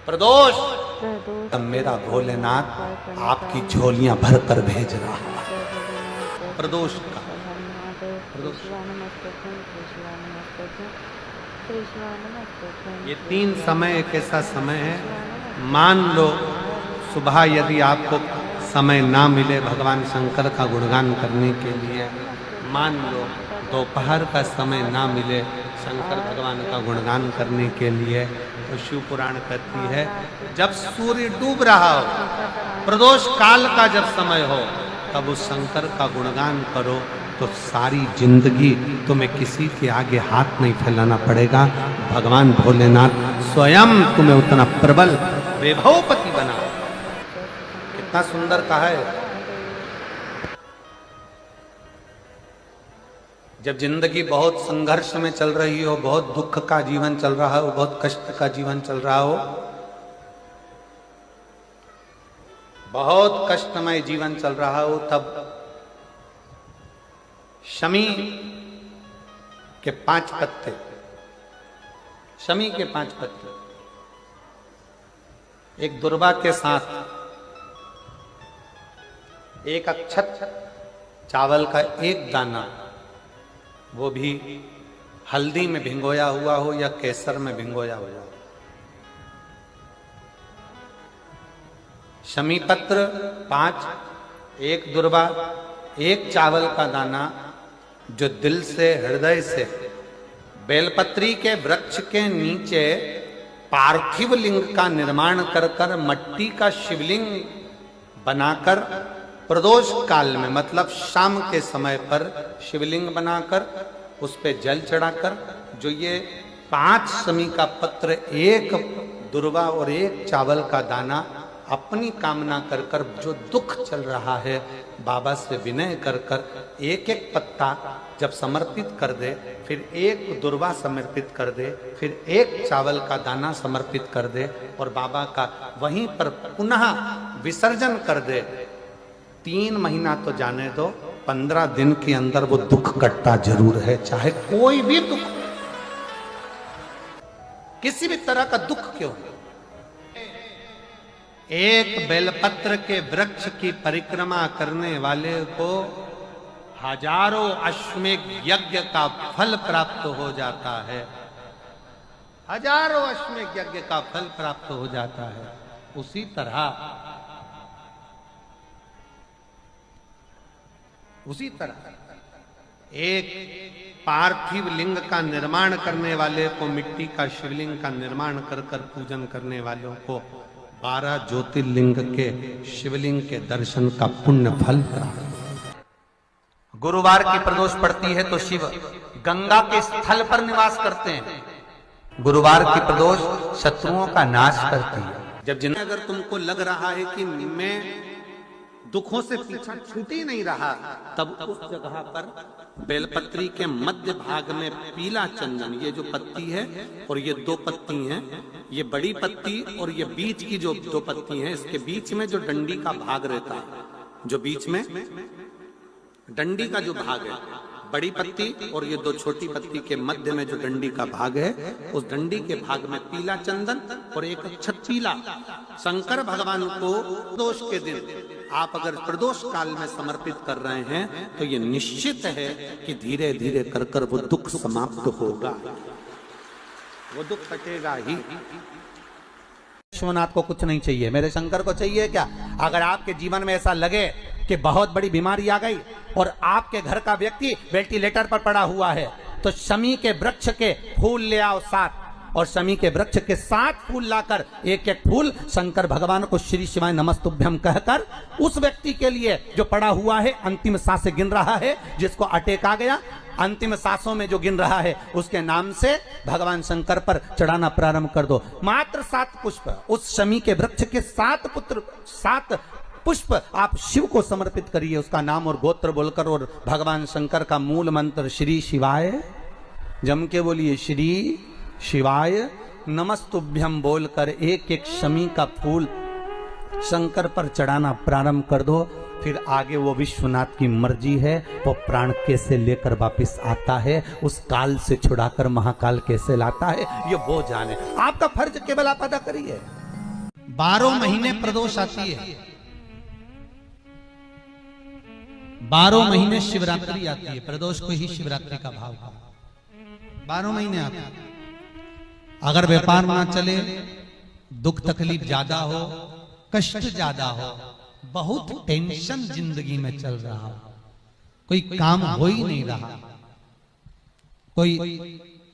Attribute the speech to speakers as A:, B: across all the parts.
A: प्रदोष तब मेरा भोलेनाथ आपकी झोलियां भर कर भेज रहा है। प्रदोष का ये 3 समय एक ऐसा समय है, मान लो सुबह यदि आपको समय ना मिले भगवान शंकर का गुणगान करने के लिए, मान लो दोपहर का समय ना मिले शंकर भगवान का गुणगान करने के लिए, तो शिव पुराण कहती है जब सूर्य डूब रहा हो, प्रदोष काल का जब समय हो, तब उस शंकर का गुणगान करो तो सारी जिंदगी तुम्हें किसी के आगे हाथ नहीं फैलाना पड़ेगा। भगवान भोलेनाथ स्वयं तुम्हें उतना प्रबल वैभवपति बना। कितना सुंदर कहा है। जब जिंदगी बहुत संघर्ष में चल रही हो, बहुत दुख का जीवन चल रहा हो, बहुत कष्ट का जीवन चल रहा हो, बहुत कष्टमय जीवन चल रहा हो, तब शमी के 5 पत्ते, शमी के 5 पत्ते, एक दुर्वा के साथ एक अक्षत चावल का एक दाना, वो भी हल्दी में भिंगोया हुआ हो या केसर में भिंगोया हुआ हो, शमी पत्र 5, एक दुर्वा, एक चावल का दाना, जो दिल से हृदय से बेलपत्री के वृक्ष के नीचे पार्थिव लिंग का निर्माण कर कर मट्टी का शिवलिंग बनाकर प्रदोष काल में, मतलब शाम के समय पर शिवलिंग बनाकर उस पे जल चढ़ाकर, जो ये 5 शमी का पत्र, एक दुर्वा और एक चावल का दाना, अपनी कामना कर कर जो दुख चल रहा है बाबा से विनय कर कर एक एक पत्ता जब समर्पित कर दे, फिर एक दुर्वा समर्पित कर दे, फिर एक चावल का दाना समर्पित कर दे और बाबा का वहीं पर पुनः विसर्जन कर दे, 3 महीना तो जाने दो, 15 दिन के अंदर वो दुख कटता जरूर है। चाहे कोई भी दुख, किसी भी तरह का दुख क्यों हो। एक बेलपत्र के वृक्ष की परिक्रमा करने वाले को हजारों अश्वमेध यज्ञ का फल प्राप्त हो जाता है, हजारों अश्वमेध यज्ञ का फल प्राप्त हो जाता है। उसी तरह एक पार्थिव लिंग का निर्माण करने वाले को, मिट्टी का शिवलिंग का निर्माण कर कर पूजन करने वालों को 12 ज्योतिर्लिंग के शिवलिंग के दर्शन का पुण्य फल प्राप्त। गुरुवार की प्रदोष पड़ती है तो शिव गंगा के स्थल पर निवास करते हैं। गुरुवार की प्रदोष शत्रुओं का नाश करती है। जब जिन्हें अगर तुमको लग रहा है कि मैं दुखों से पीछा छूट ही नहीं रहा, तब उस जगह पर बेलपत्री के मध्य भाग में पीला चंदन, ये जो पत्ती है और ये 2 पत्ती हैं, ये बड़ी पत्ती और ये बीच की जो 2 पत्ती हैं, इसके बीच में जो डंडी का भाग रहता है, जो बीच में डंडी का जो भाग है, बड़ी पत्ती और ये 2 छोटी पत्ती के मध्य में जो डंडी का भाग है, उस डंडी के भाग में पीला चंदन और एक अक्षत पीला शंकर भगवान को प्रदोष के दिन आप अगर प्रदोष काल में समर्पित कर रहे हैं तो ये निश्चित है कि धीरे धीरे कर कर वो दुख समाप्त होगा, वो दुख कटेगा ही। विश्वनाथ को कुछ नहीं चाहिए, मेरे शंकर को चाहिए क्या? अगर आपके जीवन में ऐसा लगे कि बहुत बड़ी बीमारी आ गई और आपके घर का व्यक्ति वेंटिलेटर पर पड़ा हुआ है, तो शमी के वृक्ष के फूल ले आओ 7, और शमी के वृक्ष के 7 फूल लाकर एक एक फूल शंकर भगवान को श्री शिवाय नमस्तुभ्यं कहकर उस व्यक्ति के लिए जो पड़ा हुआ है, अंतिम सांसें गिन रहा है, जिसको अटैक आ गया, अंतिम सांसों में जो गिन रहा है, उसके नाम से भगवान शंकर पर चढ़ाना प्रारंभ कर दो। मात्र 7 पुष्प, उस शमी के वृक्ष के 7 पुष्प आप शिव को समर्पित करिए, उसका नाम और गोत्र बोलकर, और भगवान शंकर का मूल मंत्र श्री शिवाय, जम के बोलिए श्री शिवाय नमस्तुभ्यं बोलकर एक एक शमी का फूल शंकर पर चढ़ाना प्रारंभ कर दो। फिर आगे वो विश्वनाथ की मर्जी है, वो प्राण कैसे लेकर वापस आता है, उस काल से छुड़ाकर महाकाल कैसे लाता है, ये वो जाने। आपका फर्ज केवल आप अदा करिए। 12 महीने प्रदोष आती है, 12 महीने शिवरात्रि आती है, प्रदोष को ही शिवरात्रि का भाव कहा, 12 महीने आती है। अगर व्यापार ना चले, दुख तकलीफ ज्यादा हो, कष्ट ज्यादा हो, बहुत टेंशन जिंदगी में चल रहा हो, कोई काम हो ही नहीं रहा, कोई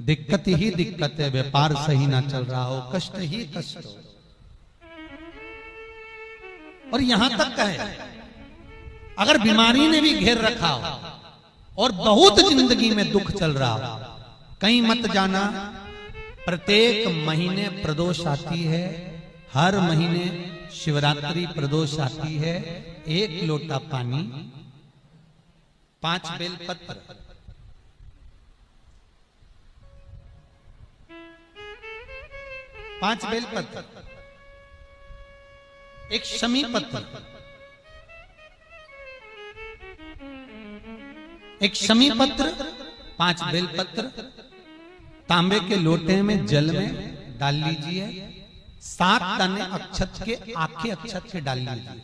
A: दिक्कत ही दिक्कत है, व्यापार सही ना चल रहा हो, कष्ट ही कष्ट हो, और यहां तक है अगर बीमारी ने भी घेर रखा हो और बहुत जिंदगी में दुख चल रहा हो, कहीं मत जाना, प्रत्येक महीने प्रदोष आती है, हर महीने शिवरात्रि प्रदोष आती है। 1 लोटा पानी, 5 बेलपत्र, 5 बेलपत्र, 1 शमी पत्र, 1 शमी पत्र, 5 बेलपत्र तांबे के लोटे में जल में डाल लीजिए, 7 दाने अक्षत के, आखे अक्षत के डाल लीजिए,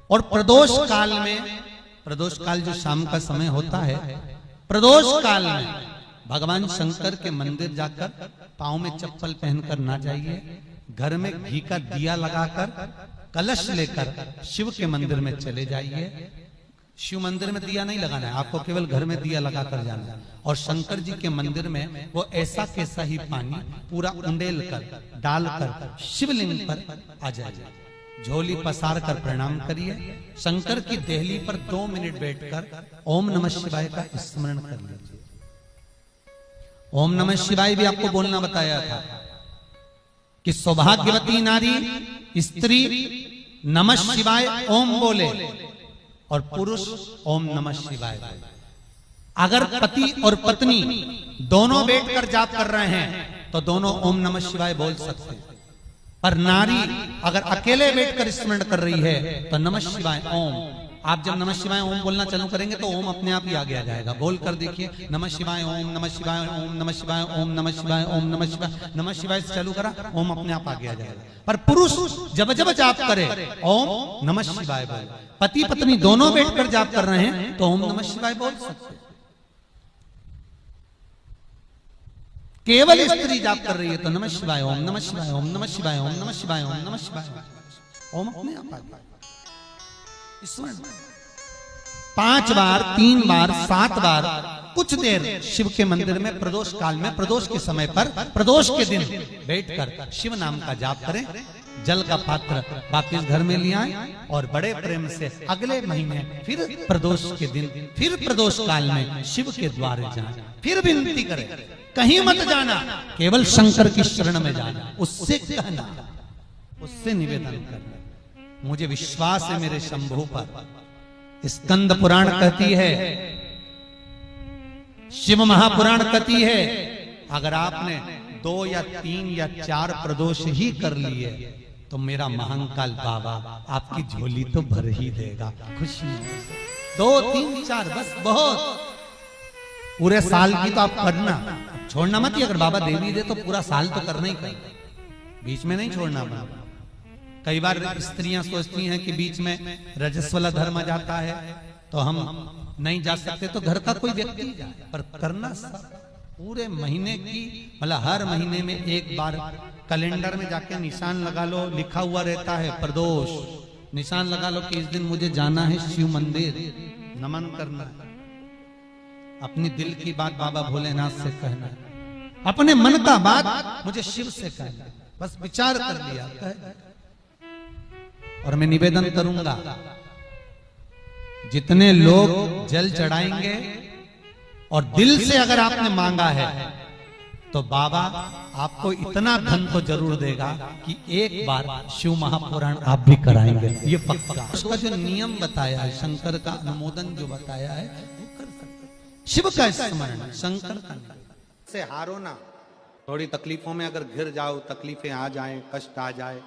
A: और प्रदोष काल में, प्रदोष काल जो शाम का समय होता है, प्रदोष काल में भगवान शंकर के मंदिर जाकर पांव में चप्पल पहनकर ना जाइए, घर में घी का दिया लगाकर कलश लेकर शिव के मंदिर में चले जाइए। शिव मंदिर में दिया नहीं लगाना है आपको, केवल घर में दिया लगाकर जाना है, और शंकर जी के मंदिर में वो ऐसा कैसा ही पानी पूरा उंडेल कर डालकर शिवलिंग पर आ जाइए, झोली पसार कर प्रणाम करिए, शंकर की देहली पर 2 मिनट बैठकर ओम नमः शिवाय का स्मरण कर लीजिए। ओम नमः शिवाय भी आपको बोलना बताया था कि सौभाग्यवती नारी स्त्री नमः शिवाय ओम बोले और पुरुष ओम नमः शिवाय बोले। अगर पति और पत्नी दोनों बैठकर जाप कर रहे हैं तो दोनों ओम नमः शिवाय बोल सकते हैं, पर नारी अगर अकेले बैठकर स्मरण कर रही है तो नमः शिवाय ओम। आप जब नमः शिवाय ओम बोलना चालू करेंगे तो ओम अपने आप ही आगे आ जाएगा, बोल कर देखिए, नमः शिवाय ओम, नमः शिवाय ओम, नमः शिवाय ओम, नमः शिवाय ओम, नमः शिवाय, नमः शिवाय से चालू करा, ओम अपने आप आगे आ जाएगा। पर पुरुष जब जब जाप करे ओम नमः शिवाय बोले, पति पत्नी दोनों बैठकर जाप कर रहे हैं तो ओम नमः शिवाय बोल सकते। केवल स्त्री जाप कर रही है तो नमः शिवाय ओम, नमः शिवाय ओम, नमः शिवाय ओम, नमः शिवाय ओम, नमः शिवाय ओम अपने आप आ गया। 5 बार, 3 बार, 7 बार कुछ देर शिव के मंदिर में प्रदोष काल में, प्रदोष के समय पर, प्रदोष के दिन बैठकर शिव नाम का जाप करें। जल का पात्र वापिस घर में ले आए और बड़े प्रेम से अगले महीने फिर प्रदोष के दिन, फिर प्रदोष काल में शिव के द्वारे जाए, फिर विनती करें, कहीं मत जाना, केवल शंकर की शरण में जाना, उससे कहना, उससे निवेदन करना, मुझे विश्वास है मेरे शंभु पर। स्कंद पुराण कहती है, शिव महापुराण कहती है, अगर आपने 2 या 3 या 4 प्रदोष ही कर लिए तो मेरा महाकाल बाबा आपकी झोली तो भर ही देगा खुशी। 2, 3, 4 बस बहुत, पूरे साल की तो आप करना, छोड़ना मत ही, अगर बाबा दे भी दे तो पूरा साल तो करना ही करना, बीच में नहीं छोड़ना। कई बार स्त्रियां सोचती हैं कि बीच में रजस्वला धर्म आ जाता है तो हम नहीं जा सकते, तो घर का कोई व्यक्ति जाए, पर करना पूरे महीने की, मतलब हर महीने में एक बार कैलेंडर में जाके निशान लगा लो, लिखा हुआ रहता है प्रदोष, निशान लगा लो कि इस दिन मुझे जाना है शिव मंदिर, नमन करना है, अपनी दिल की बात बाबा भोलेनाथ से कहना है, अपने मन का बात मुझे शिव से कहना है, बस विचार कर लिया। और मैं निवेदन करूंगा, जितने लोग जल चढ़ाएंगे और दिल से अगर आपने मांगा है तो बाबा आपको इतना धन तो जरूर देगा कि एक बार शिव महापुराण आप भी कराएंगे, ये पक्का। उसका जो नियम बताया है, शंकर का अनुमोदन जो बताया है वो कर सकते। शिव का स्मरण, शंकर का से हारो ना। थोड़ी तकलीफों में अगर घिर जाओ, तकलीफें आ जाए, कष्ट आ जाए,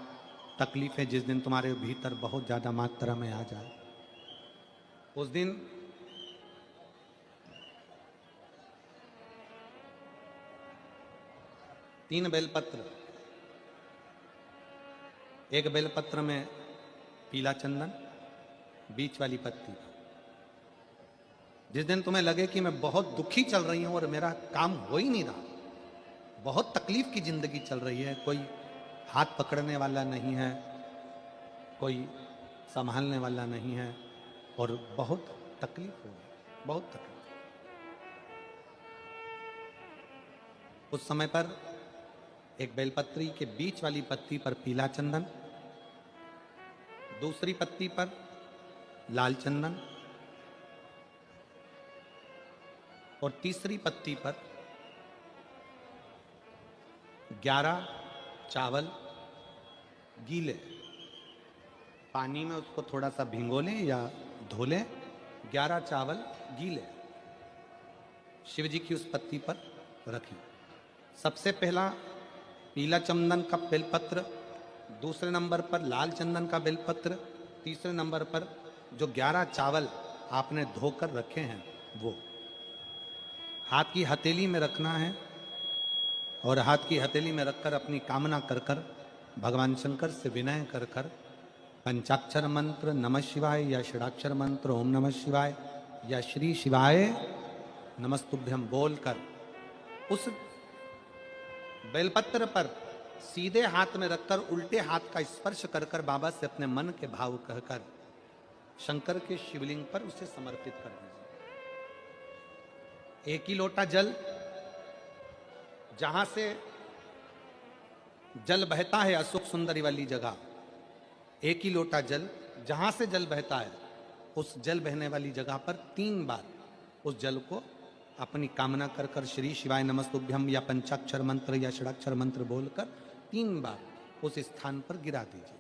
A: तकलीफें जिस दिन तुम्हारे भीतर बहुत ज्यादा मात्रा में आ जाए, उस दिन तीन बेलपत्र, एक बेलपत्र में पीला चंदन, बीच वाली पत्ती। जिस दिन तुम्हें लगे कि मैं बहुत दुखी चल रही हूं और मेरा काम हो ही नहीं रहा, बहुत तकलीफ की जिंदगी चल रही है, कोई हाथ पकड़ने वाला नहीं है, कोई संभालने वाला नहीं है और बहुत तकलीफ हो गई, बहुत तकलीफ। उस समय पर एक बेलपत्री के बीच वाली पत्ती पर पीला चंदन, दूसरी पत्ती पर लाल चंदन और तीसरी पत्ती पर 11 चावल गीले, पानी में उसको थोड़ा सा भिगो लें या धो लें, 11 चावल गीले शिव जी की उस पत्ती पर रखें। सबसे पहला पीला चंदन का बेलपत्र, दूसरे नंबर पर लाल चंदन का बेलपत्र, तीसरे नंबर पर जो 11 चावल आपने धोकर रखे हैं वो हाथ की हथेली में रखना है और हाथ की हथेली में रखकर अपनी कामना कर कर भगवान शंकर से विनय कर कर पंचाक्षर मंत्र नमः शिवाय या षडाक्षर मंत्र ओम नमः शिवाय या श्री शिवाय नमस्तुभ्यम बोलकर उस बेलपत्र पर सीधे हाथ में रखकर उल्टे हाथ का स्पर्श कर कर बाबा से अपने मन के भाव कहकर शंकर के शिवलिंग पर उसे समर्पित कर दीजिए। एक ही लोटा जल, जहां से जल बहता है अशोक सुंदरी वाली जगह, एक ही लोटा जल जहां से जल बहता है उस जल बहने वाली जगह पर 3 बार उस जल को अपनी कामना कर कर श्री शिवाय नमस्तुभ्यम या पंचाक्षर मंत्र या षडाक्षर मंत्र बोलकर 3 बार उस स्थान पर गिरा दीजिए।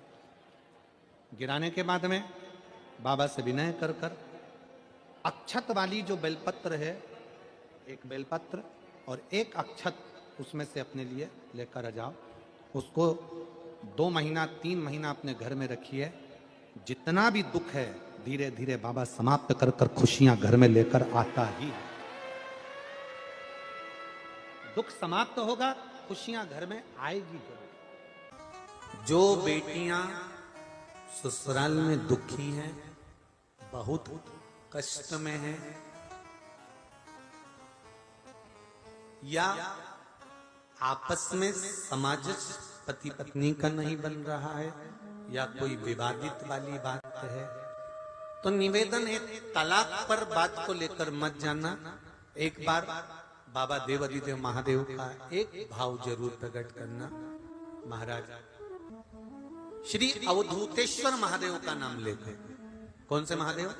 A: गिराने के बाद में बाबा से विनय कर कर अक्षत वाली जो बेलपत्र है, एक बेलपत्र और एक अक्षत उसमें से अपने लिए लेकर आ जाओ। उसको 2 महीना 3 महीना अपने घर में रखिए। जितना भी दुख है धीरे धीरे बाबा समाप्त कर कर खुशियां घर में लेकर आता ही है। दुख समाप्त होगा, खुशियां घर में आएगी जरूर। जो बेटियां ससुराल में दुखी हैं, बहुत कष्ट में हैं या आपस में सामंजस्य पति पत्नी का नहीं बन रहा है या कोई विवादित वाली बात है, तो निवेदन है तलाक पर बात को लेकर मत जाना। एक बार बाबा देवाधिदेव महादेव का एक भाव जरूर प्रकट करना। महाराज श्री अवधूतेश्वर महादेव का नाम लेते। कौन से महादेव?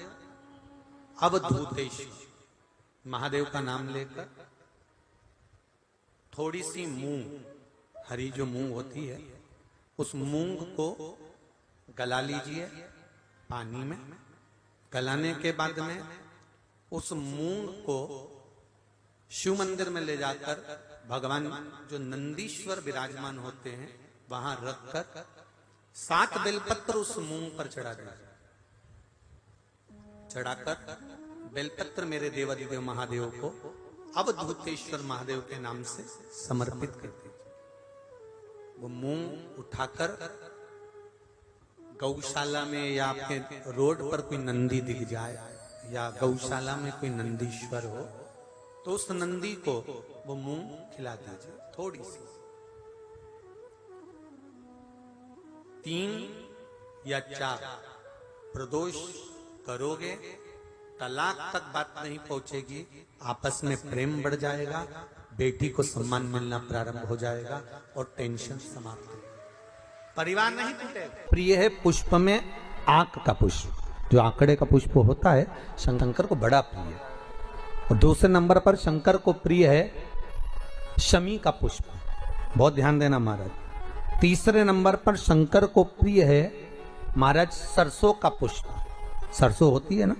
A: अवधूतेश्वर महादेव का नाम लेकर थोड़ी सी मूंग, हरी जो मूंग होती है, उस मूंग को गला लीजिए पानी में। गलाने के बाद में उस मूंग को शिव मंदिर में ले जाकर भगवान जो नंदीश्वर विराजमान होते हैं वहां रखकर 7 बेलपत्र उस मूंग पर चढ़ा दीजिए। चढ़ाकर बेलपत्र मेरे देवाधिदेव महादेव को अवधूतेश्वर महादेव के नाम से समर्पित कर दीजिए। वो मूंग उठाकर गौशाला में या आपके रोड पर कोई नंदी दिख जाए या गौशाला में कोई नंदीश्वर हो तो उस नंदी को वो मूंग खिला दीजिए थोड़ी सी। 3 या 4 प्रदोष करोगे, तलाक तक बात नहीं पहुंचेगी, आपस में प्रेम बढ़ जाएगा, बेटी को सम्मान मिलना प्रारंभ हो जाएगा और टेंशन समाप्त हो, परिवार नहीं टूटेगा। प्रिय है पुष्प में आंक का पुष्प, जो आंकड़े का पुष्प होता है शंकर को बड़ा प्रिय है। और दूसरे नंबर पर शंकर को प्रिय है शमी का पुष्प, बहुत ध्यान देना महाराज। तीसरे नंबर पर शंकर को प्रिय है महाराज सरसों का पुष्प। सरसों होती है ना,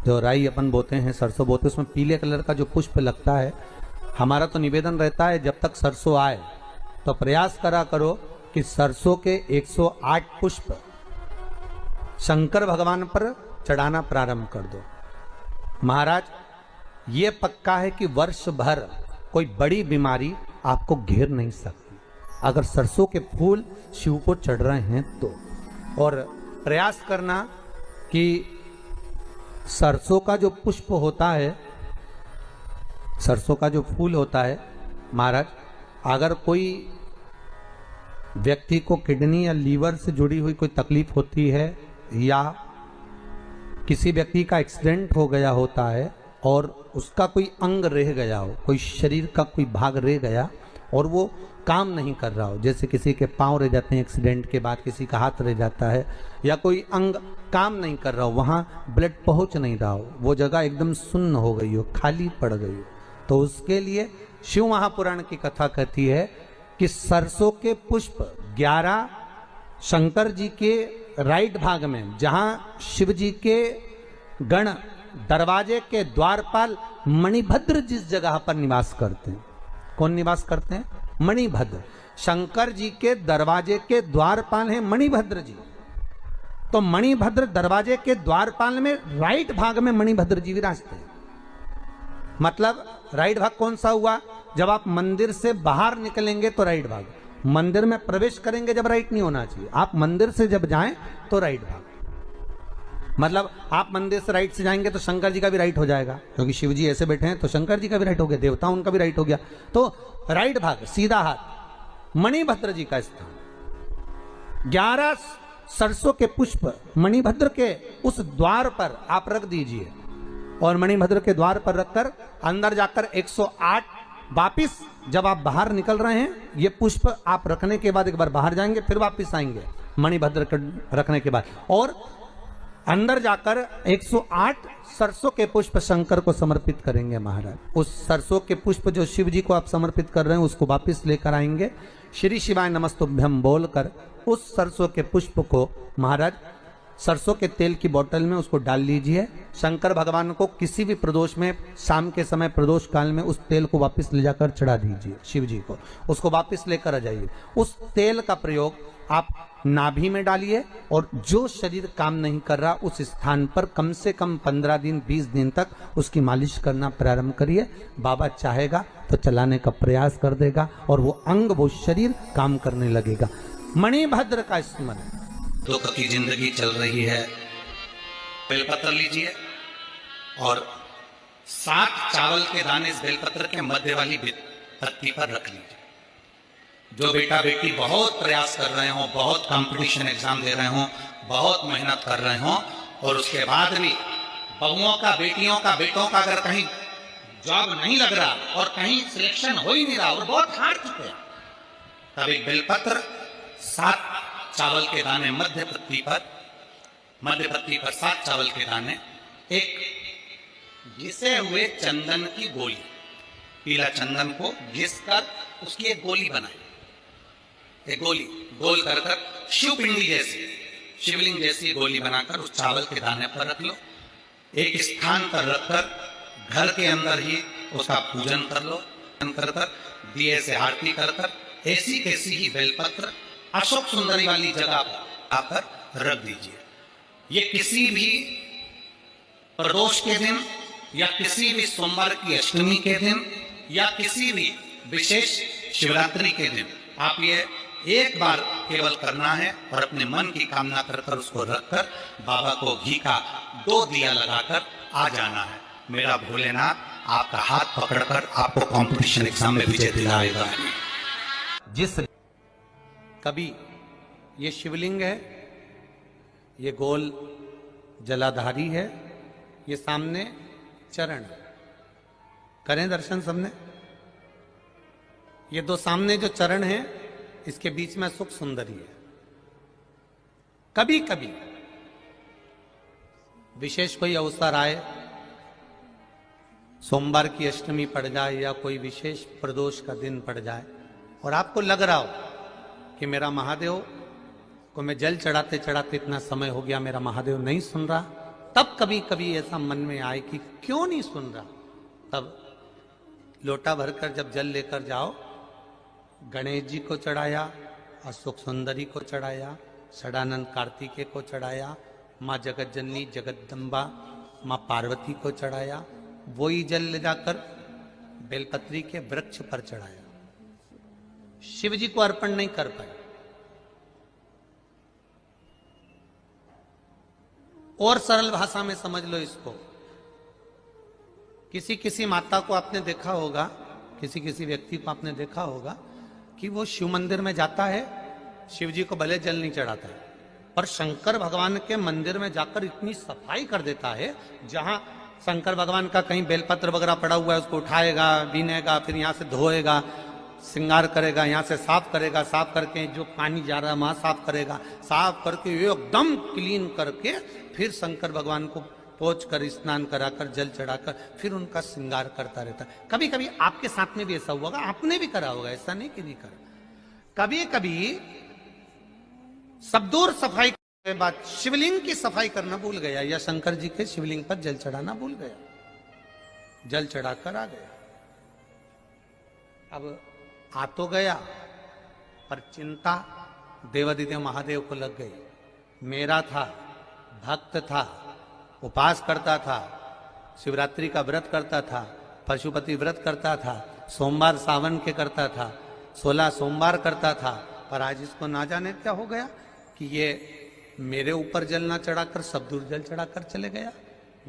A: जो राई अपन बोते हैं, सरसों बोते हैं, उसमें पीले कलर का जो पुष्प लगता है। हमारा तो निवेदन रहता है जब तक सरसों आए तो प्रयास करा करो कि सरसों के 108 पुष्प शंकर भगवान पर चढ़ाना प्रारंभ कर दो। महाराज ये पक्का है कि वर्ष भर कोई बड़ी बीमारी आपको घेर नहीं सकती। अगर सरसों के फूल शिव को चढ़ रहे हैं तो। और प्रयास करना कि सरसों का जो पुष्प होता है, सरसों का जो फूल होता है महाराज, अगर कोई व्यक्ति को किडनी या लीवर से जुड़ी हुई कोई तकलीफ होती है, या किसी व्यक्ति का एक्सीडेंट हो गया होता है और उसका कोई अंग रह गया हो, कोई शरीर का कोई भाग रह गया और वो काम नहीं कर रहा हो, जैसे किसी के पांव रह जाते हैं एक्सीडेंट के बाद, किसी का हाथ रह जाता है, या कोई अंग काम नहीं कर रहा हो, वहां ब्लड पहुंच नहीं रहा हो, वो जगह एकदम सुन्न हो गई हो, खाली पड़ गई हो, तो उसके लिए शिव महापुराण की कथा कहती है कि सरसों के पुष्प 11 शंकर जी के राइट भाग में, जहां शिव जी के गण दरवाजे के द्वारपाल मणिभद्र जिस जगह पर निवास करते हैं, कौन निवास करते हैं? मणिभद्र। शंकर जी के दरवाजे के द्वारपाल हैं मणिभद्र जी। तो मणिभद्र दरवाजे के द्वारपाल में राइट भाग में मणिभद्र जी विराजते हैं। मतलब राइट भाग कौन सा हुआ? जब आप मंदिर से बाहर निकलेंगे तो राइट भाग, मंदिर में प्रवेश करेंगे जब राइट नहीं होना चाहिए, आप मंदिर से जब जाएं तो राइट भाग। मतलब आप मंदिर से राइट से जाएंगे तो शंकर जी का भी राइट हो जाएगा, क्योंकि शिव जी ऐसे बैठे हैं तो शंकर जी का भी राइट हो गया, देवता उनका भी राइट हो गया, तो राइट भाग सीधा हाथ मणिभद्र जी का स्थान। 11 सरसों के पुष्प मणिभद्र के उस द्वार पर आप रख दीजिए, और मणिभद्र के द्वार पर रखकर अंदर जाकर 108 वापिस जब आप बाहर निकल रहे हैं, ये पुष्प आप रखने के बाद एक बार बाहर जाएंगे, फिर वापिस आएंगे मणिभद्र रखने के बाद, और अंदर जाकर 108 सरसों के पुष्प शंकर को समर्पित करेंगे महाराज। उस सरसों के पुष्प जो शिव जी को आप समर्पित कर रहे हैं उसको वापिस लेकर आएंगे, श्री शिवाय नमस्तुभ्यम बोलकर उस सरसों के पुष्प को महाराज सरसों के तेल की बोतल में उसको डाल लीजिए। शंकर भगवान को किसी भी प्रदोष में, शाम के समय प्रदोष काल में उस तेल को वापस ले जाकर चढ़ा दीजिए शिव जी को, उसको वापस लेकर आ जाइए। उस तेल का प्रयोग आप नाभि में डालिए, और जो शरीर काम नहीं कर रहा उस स्थान पर कम से कम 15 दिन 20 दिन तक उसकी मालिश करना प्रारंभ करिए। बाबा चाहेगा तो चलाने का प्रयास कर देगा और वो अंग, वो शरीर काम करने लगेगा। मणिभद्र का स्मरण।
B: दुख की जिंदगी चल रही है, बेलपत्र लीजिए और 7 चावल के दाने इस बेलपत्र के मध्य वाली पत्ती पर रख लीजिए। जो बेटा बेटी बहुत प्रयास कर रहे हो, बहुत कंपटीशन एग्जाम दे रहे हो, बहुत मेहनत कर रहे हो, और उसके बाद भी बहुओं का, बेटियों का, बेटों का अगर कहीं जॉब नहीं लग रहा और कहीं सिलेक्शन हो ही नहीं रहा और बहुत हार चुके हैं, तब एक बेलपत्र 7 चावल के दाने मध्य पत्ती पर 7 चावल के दाने, एक घिसे हुए चंदन की गोली, पीला चंदन को घिस कर उसकी एक गोली बनाई, एक गोली गोल कर शिव पिंडी जैसी, शिवलिंग जैसी गोली बनाकर उस चावल के दाने पर रख लो। एक स्थान पर रखकर घर के अंदर ही उसका पूजन कर लो, कर दिए से आरती कर ऐसी कैसी ही बेलपत्र अशोक सुंदरी वाली जगह पर आकर रख दीजिए। ये किसी भी प्रदोष के दिन या किसी भी सोमवार की अष्टमी के दिन या किसी भी विशेष शिवरात्रि के दिन आप ये एक बार केवल करना है, और अपने मन की कामना कर उसको रखकर बाबा को घी का 2 दिया लगाकर आ जाना है। मेरा भोलेनाथ आपका हाथ पकड़कर आपको कंपटीशन एग्जाम में विजय दिलाएगा।
A: जिस कभी ये शिवलिंग है, ये गोल जलाधारी है, ये सामने चरण, करें दर्शन सबने। ये 2 सामने जो चरण हैं, इसके बीच में सुख सुंदरी है। कभी कभी विशेष कोई अवसर आए, सोमवार की अष्टमी पड़ जाए या कोई विशेष प्रदोष का दिन पड़ जाए, और आपको लग रहा हो कि मेरा महादेव को मैं जल चढ़ाते चढ़ाते इतना समय हो गया, मेरा महादेव नहीं सुन रहा, तब कभी कभी ऐसा मन में आए कि क्यों नहीं सुन रहा, तब लोटा भरकर जब जल लेकर जाओ, गणेश जी को चढ़ाया, अशोक सुंदरी को चढ़ाया, षडानंद कार्तिकेय को चढ़ाया, माँ जगत जननी जगदम्बा माँ पार्वती को चढ़ाया, वही जल ले जाकर बेलपत्री के वृक्ष पर चढ़ाया, शिव जी को अर्पण नहीं कर पाए। और सरल भाषा में समझ लो इसको, किसी किसी माता को आपने देखा होगा, किसी किसी व्यक्ति को आपने देखा होगा कि वो शिव मंदिर में जाता है, शिव जी को भले जल नहीं चढ़ाता है, पर शंकर भगवान के मंदिर में जाकर इतनी सफाई कर देता है, जहां शंकर भगवान का कहीं बेलपत्र वगैरह पड़ा हुआ है उसको उठाएगा, बीनेगा, फिर यहां से धोएगा, श्रृंगार करेगा, यहां से साफ करेगा, साफ करके जो पानी जा रहा है वहां साफ करेगा, साफ करके एकदम क्लीन करके फिर शंकर भगवान को पोंछ कर, स्नान कराकर, जल चढ़ाकर फिर उनका श्रृंगार करता रहता है। कभी कभी आपके साथ में भी ऐसा हुआ होगा, आपने भी करा होगा, ऐसा नहीं कि नहीं करा। कभी कभी सब दूर सफाई के बाद शिवलिंग की सफाई करना भूल गया, या शंकर जी के शिवलिंग पर जल चढ़ाना भूल गया, जल चढ़ाकर आ गया। अब आ तो गया, पर चिंता देवादिदेव महादेव को लग गई। मेरा था, भक्त था, उपास करता था, शिवरात्रि का व्रत करता था, पशुपति व्रत करता था, सोमवार सावन के करता था, 16 सोमवार करता था, पर आज इसको ना जाने क्या हो गया कि ये मेरे ऊपर जल ना चढ़ाकर सब दूर जल चढ़ाकर चले गया।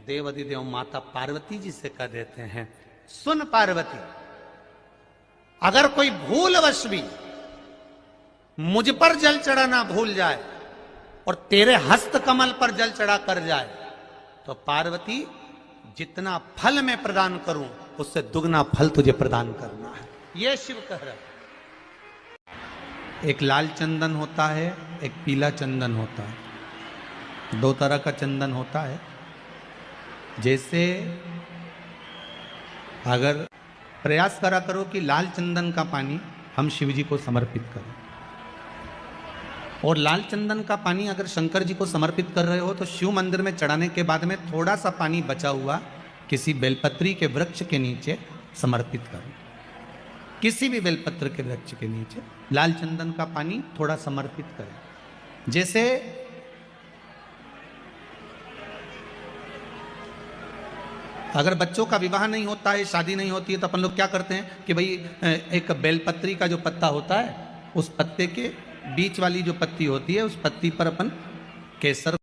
A: देवादिदेव माता पार्वती जी से कह देते हैं, सुन पार्वती, अगर कोई भूलवश भी मुझ पर जल चढ़ाना भूल जाए और तेरे हस्त कमल पर जल चढ़ा कर जाए, तो पार्वती जितना फल मैं प्रदान करूं उससे दुगना फल तुझे प्रदान करना है। यह शिव कह रहा है। एक लाल चंदन होता है, एक पीला चंदन होता है, दो तरह का चंदन होता है। जैसे अगर प्रयास करा करो कि लाल चंदन का पानी हम शिव जी को समर्पित करें, और लाल चंदन का पानी अगर शंकर जी को समर्पित कर रहे हो तो शिव मंदिर में चढ़ाने के बाद में थोड़ा सा पानी बचा हुआ किसी बेलपत्री के वृक्ष के नीचे समर्पित करो। किसी भी बेलपत्र के वृक्ष के नीचे लाल चंदन का पानी थोड़ा समर्पित करें। जैसे अगर बच्चों का विवाह नहीं होता है, शादी नहीं होती है, तो अपन लोग क्या करते हैं कि भाई एक बेलपत्री का जो पत्ता होता है, उस पत्ते के बीच वाली जो पत्ती होती है, उस पत्ती पर अपन केसर